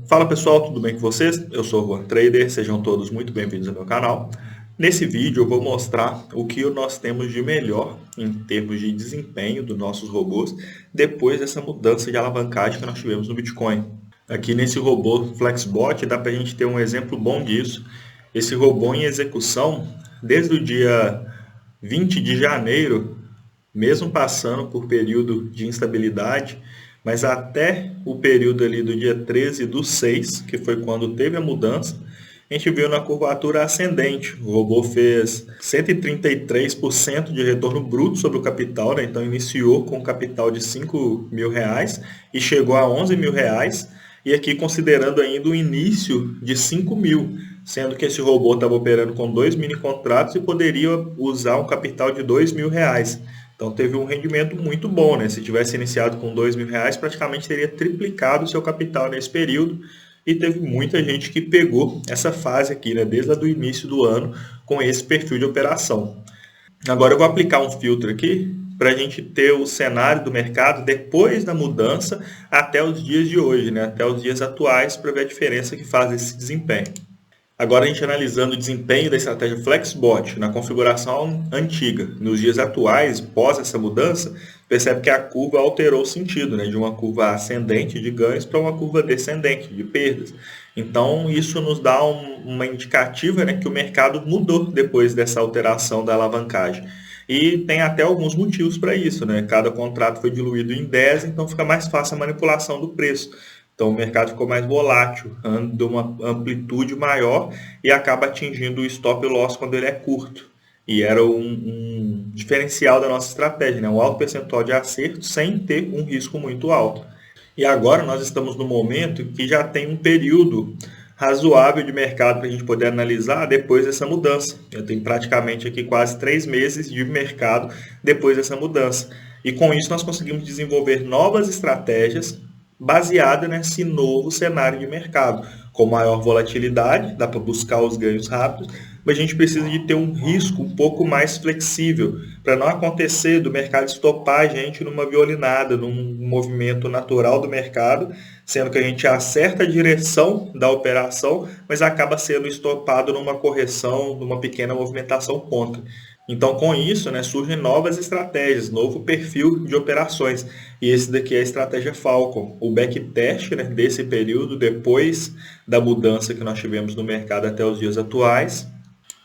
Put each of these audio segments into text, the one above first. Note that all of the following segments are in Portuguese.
Fala pessoal, tudo bem com vocês? Eu sou o Juan Trader, sejam todos muito bem-vindos ao meu canal. Nesse vídeo eu vou mostrar o que nós temos de melhor em termos de desempenho dos nossos robôs depois dessa mudança de alavancagem que nós tivemos no Bitcoin. Aqui nesse robô Flexbot dá para a gente ter um exemplo bom disso. Esse robô em execução, desde o dia 20 de janeiro, mesmo passando por período de instabilidade, mas até o período ali do dia 13/6, que foi quando teve a mudança, a gente viu na curvatura ascendente. O robô fez 133% de retorno bruto sobre o capital, né? Então iniciou com um capital de R$ 5.000 e chegou a R$ 11.000. E aqui considerando ainda o início de 5.000, sendo que esse robô estava operando com 2 mini contratos e poderia usar um capital de R$ 2.000. Então teve um rendimento muito bom, né? Se tivesse iniciado com R$ 2.000, praticamente teria triplicado o seu capital nesse período. E teve muita gente que pegou essa fase aqui, né? Desde o início do ano, com esse perfil de operação. Agora eu vou aplicar um filtro aqui para a gente ter o cenário do mercado depois da mudança até os dias de hoje, né? Até os dias atuais, para ver a diferença que faz esse desempenho. Agora a gente analisando o desempenho da estratégia Flexbot na configuração antiga, nos dias atuais, pós essa mudança, percebe que a curva alterou o sentido, né? De uma curva ascendente de ganhos para uma curva descendente de perdas. Então isso nos dá uma indicativa, né, que o mercado mudou depois dessa alteração da alavancagem. E tem até alguns motivos para isso, né? Cada contrato foi diluído em 10, então fica mais fácil a manipulação do preço. Então o mercado ficou mais volátil, anda uma amplitude maior e acaba atingindo o stop loss quando ele é curto. E era um diferencial da nossa estratégia, né? Um alto percentual de acerto sem ter um risco muito alto. E agora nós estamos no momento que já tem um período razoável de mercado para a gente poder analisar depois dessa mudança. Eu tenho praticamente aqui quase 3 meses de mercado depois dessa mudança. E com isso nós conseguimos desenvolver novas estratégias baseada nesse novo cenário de mercado, com maior volatilidade, dá para buscar os ganhos rápidos, mas a gente precisa de ter um risco um pouco mais flexível, para não acontecer do mercado estopar a gente numa violinada, num movimento natural do mercado, sendo que a gente acerta a direção da operação, mas acaba sendo estopado numa correção, numa pequena movimentação contra. Então, com isso, né, surgem novas estratégias, novo perfil de operações. E esse daqui é a estratégia Falcon. O backtest, né, desse período, depois da mudança que nós tivemos no mercado até os dias atuais.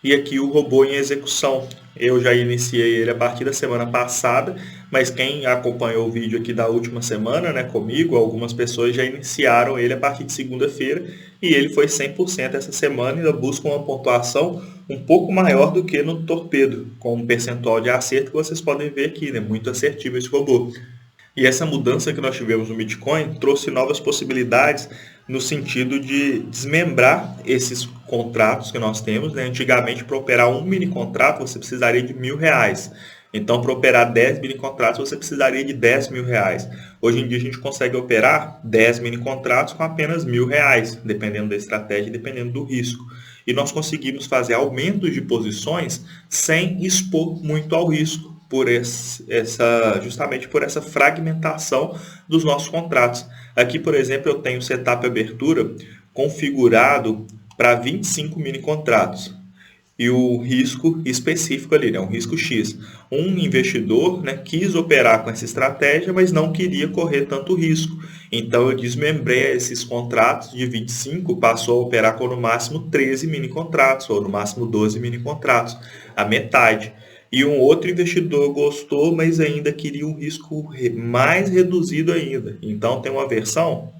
E aqui o robô em execução. Eu já iniciei ele a partir da semana passada, mas quem acompanhou o vídeo aqui da última semana, né, comigo, algumas pessoas já iniciaram ele a partir de segunda-feira e ele foi 100% essa semana e ainda busca uma pontuação um pouco maior do que no Torpedo, com um percentual de acerto que vocês podem ver aqui, né, muito assertivo esse robô. E essa mudança que nós tivemos no Bitcoin trouxe novas possibilidades no sentido de desmembrar esses contratos que nós temos, né? Antigamente, para operar um mini contrato, você precisaria de R$ 1.000. Então, para operar 10 mini contratos, você precisaria de R$ 10.000. Hoje em dia, a gente consegue operar 10 mini contratos com apenas R$ 1.000, dependendo da estratégia e dependendo do risco. E nós conseguimos fazer aumentos de posições sem expor muito ao risco, justamente por essa fragmentação dos nossos contratos. Aqui, por exemplo, eu tenho o setup abertura configurado para 25 mini contratos. E o risco específico ali, né, um risco X. Um investidor, né, quis operar com essa estratégia, mas não queria correr tanto risco. Então eu desmembrei esses contratos de 25, passou a operar com no máximo 13 mini contratos, ou no máximo 12 mini contratos, a metade. E um outro investidor gostou, mas ainda queria um risco mais reduzido ainda. Então tem uma versão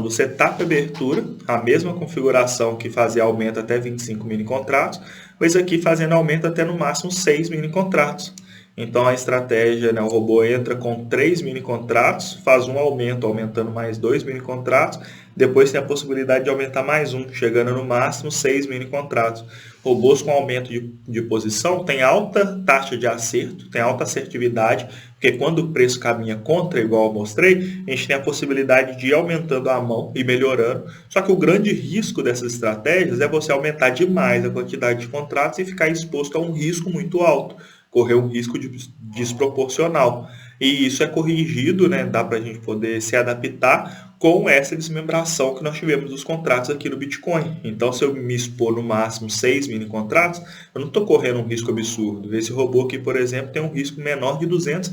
do setup abertura, a mesma configuração que fazia aumento até 25 mini contratos, mas aqui fazendo aumento até no máximo 6 mini contratos. Então a estratégia, né, o robô entra com 3 mini contratos, faz um aumento, aumentando mais 2 mini contratos, depois tem a possibilidade de aumentar mais um, chegando no máximo 6 mini contratos. Robôs com aumento de posição têm alta taxa de acerto, tem alta assertividade, porque quando o preço caminha contra, igual eu mostrei, a gente tem a possibilidade de ir aumentando a mão e melhorando. Só que o grande risco dessas estratégias é você aumentar demais a quantidade de contratos e ficar exposto a um risco muito alto, correr um risco desproporcional. E isso é corrigido, né? Dá para a gente poder se adaptar com essa desmembração que nós tivemos dos contratos aqui no Bitcoin. Então, se eu me expor no máximo 6 mini contratos, eu não estou correndo um risco absurdo. Esse robô aqui, por exemplo, tem um risco menor de R$ 200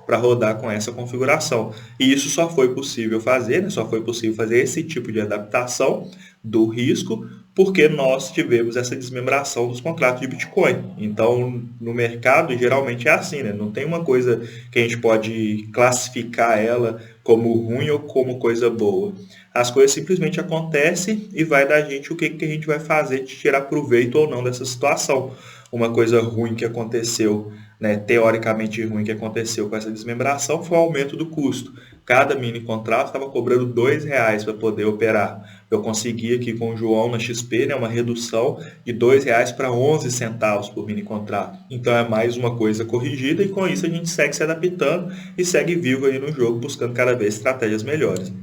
para rodar com essa configuração. E isso só foi possível fazer, só foi possível fazer esse tipo de adaptação do risco porque nós tivemos essa desmembração dos contratos de Bitcoin. Então, no mercado, geralmente é assim, né? Não tem uma coisa que a gente pode classificar ela como ruim ou como coisa boa. As coisas simplesmente acontecem e vai da gente o que a gente vai fazer de tirar proveito ou não dessa situação. Uma coisa ruim que aconteceu, né, teoricamente ruim que aconteceu com essa desmembração foi o aumento do custo. Cada mini contrato estava cobrando R$ 2 para poder operar. Eu consegui aqui com o João na XP, né, uma redução de R$ 2 para 11 centavos por mini contrato. Então é mais uma coisa corrigida e com isso a gente segue se adaptando e segue vivo aí no jogo buscando cada vez estratégias melhores.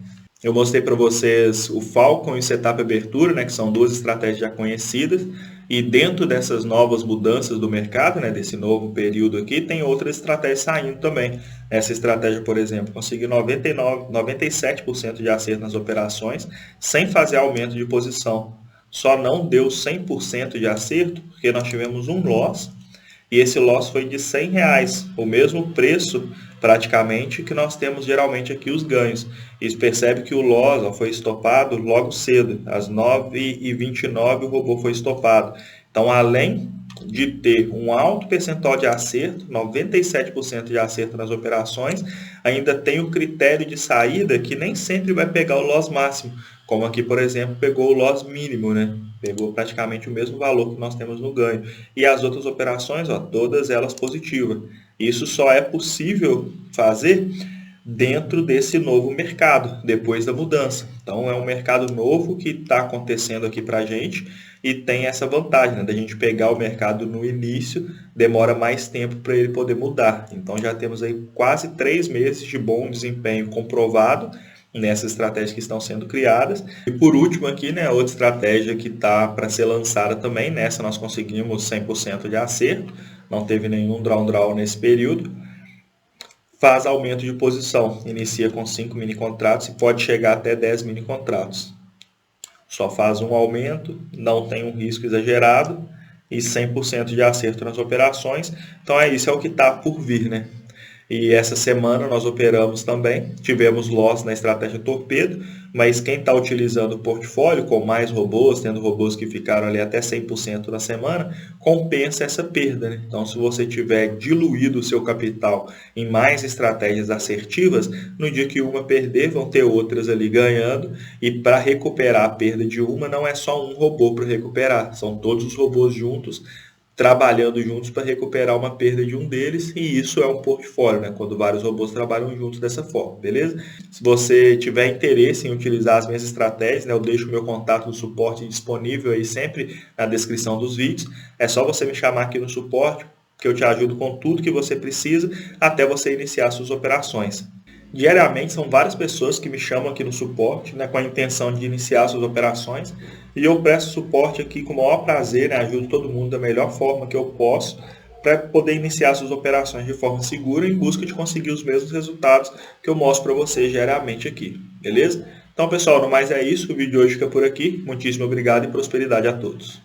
Eu mostrei para vocês o Falcon e o Setup Abertura, né, que são duas estratégias já conhecidas. E dentro dessas novas mudanças do mercado, né, desse novo período aqui, tem outras estratégias saindo também. Essa estratégia, por exemplo, conseguiu 97% de acerto nas operações sem fazer aumento de posição. Só não deu 100% de acerto porque nós tivemos um loss e esse loss foi de R$ 100, o mesmo preço praticamente que nós temos geralmente aqui os ganhos. E percebe que o loss foi estopado logo cedo, às 9h29 o robô foi estopado. Então, além de ter um alto percentual de acerto, 97% de acerto nas operações, ainda tem o critério de saída que nem sempre vai pegar o loss máximo, como aqui, por exemplo, pegou o loss mínimo, né? Pegou praticamente o mesmo valor que nós temos no ganho. E as outras operações, ó, todas elas positivas. Isso só é possível fazer dentro desse novo mercado, depois da mudança. Então, é um mercado novo que está acontecendo aqui para a gente e tem essa vantagem, né, da gente pegar o mercado no início, demora mais tempo para ele poder mudar. Então, já temos aí quase 3 meses de bom desempenho comprovado nessas estratégias que estão sendo criadas. E por último aqui, né, outra estratégia que está para ser lançada também, nessa nós conseguimos 100% de acerto, não teve nenhum draw nesse período, faz aumento de posição, inicia com 5 mini contratos e pode chegar até 10 mini contratos. Só faz um aumento, não tem um risco exagerado e 100% de acerto nas operações. Então isso é o que está por vir, né? E essa semana nós operamos também, tivemos loss na estratégia torpedo, mas quem está utilizando o portfólio com mais robôs, tendo robôs que ficaram ali até 100% na semana, compensa essa perda, né? Então, se você tiver diluído o seu capital em mais estratégias assertivas, no dia que uma perder, vão ter outras ali ganhando, e para recuperar a perda de uma, não é só um robô para recuperar, são todos os robôs juntos, trabalhando juntos para recuperar uma perda de um deles, e isso é um portfólio, né? Quando vários robôs trabalham juntos dessa forma, beleza? Se você tiver interesse em utilizar as minhas estratégias, né, eu deixo o meu contato no suporte disponível aí sempre na descrição dos vídeos, é só você me chamar aqui no suporte, que eu te ajudo com tudo que você precisa até você iniciar suas operações. Diariamente são várias pessoas que me chamam aqui no suporte, né, com a intenção de iniciar suas operações, e eu presto suporte aqui com o maior prazer, né, ajudo todo mundo da melhor forma que eu posso para poder iniciar suas operações de forma segura em busca de conseguir os mesmos resultados que eu mostro para vocês diariamente aqui, beleza? Então pessoal, no mais é isso, o vídeo de hoje fica por aqui, muitíssimo obrigado e prosperidade a todos.